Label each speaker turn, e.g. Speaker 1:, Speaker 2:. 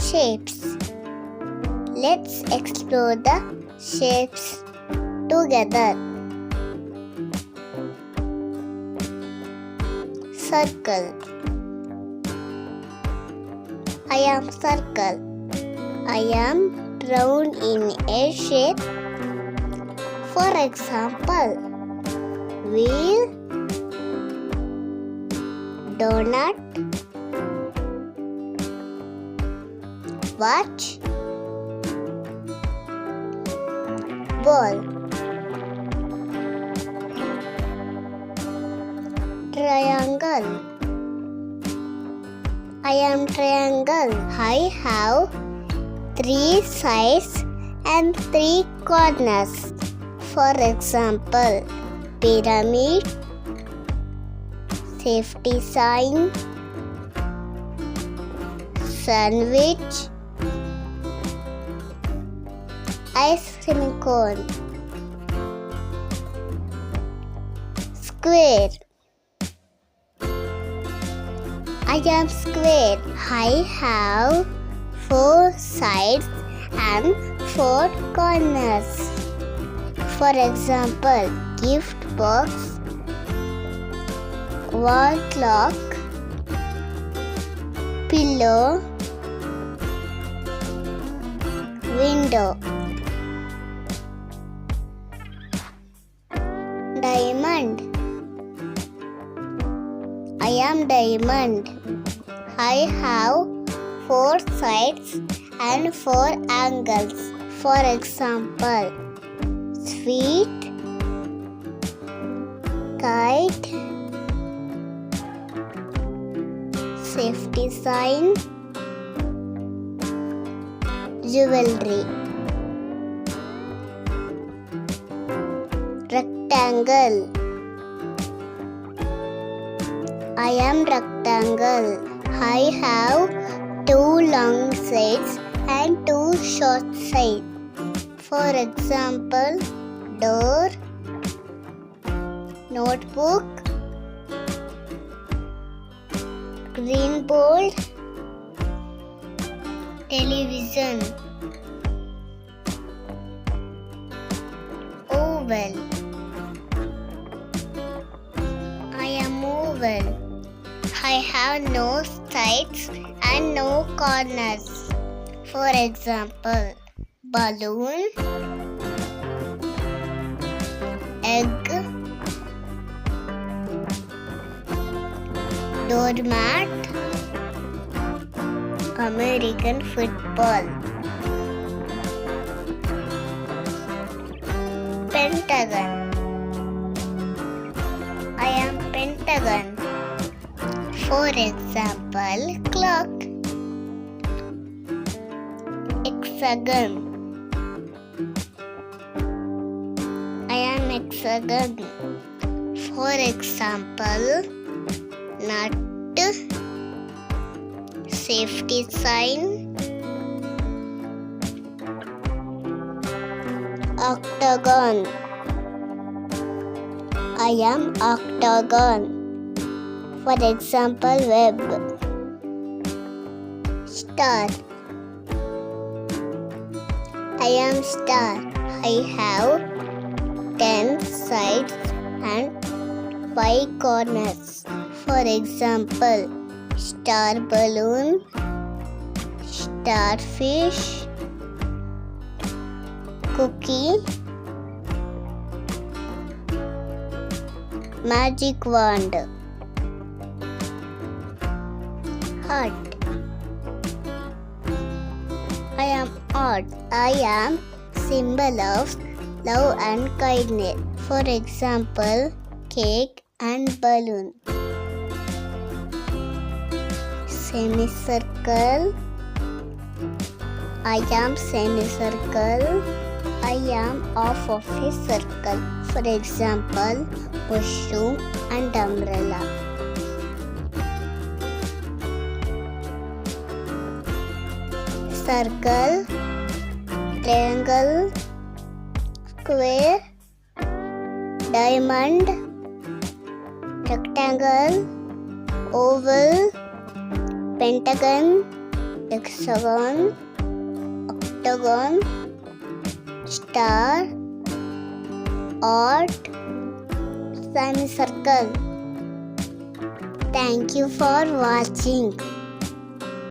Speaker 1: shapes. Let's explore the shapes together. Circle. I am circle. I am round in a shape. For example, wheel, donut, watch, ball. Triangle. I am triangle. I have 3 sides and 3 corners. For example, pyramid, safety sign, sandwich, ice cream cone. Square. I am square. I have 4 sides and 4 corners. For example, gift box, wall clock, pillow, window. Diamond. I am diamond. I have 4 sides and 4 angles. For example, sweet, kite, safety sign, jewelry. Rectangle. I am rectangle. I have 2 long sides and 2 short sides. For example, door, notebook, green board, television. Oval. I am oval. I have no sides and no corners. For example, balloon, egg, doormat, American football. Pentagon. I am pentagon. For example, clock. Hexagon. I am hexagon. For example, nut, safety sign, octagon. I am octagon. For example, web. Star. I am star. I have 10 sides and 5 corners. For example, star balloon, starfish, cookie, magic wand. Heart. I am heart. I am symbol of love and kindness. For example, cake and balloon. Semicircle. I am semicircle. I am half of a circle. For example, mushroom and umbrella. Circle, triangle, square, diamond, rectangle, oval, pentagon, hexagon, octagon, star, art, semicircle. Thank you for watching.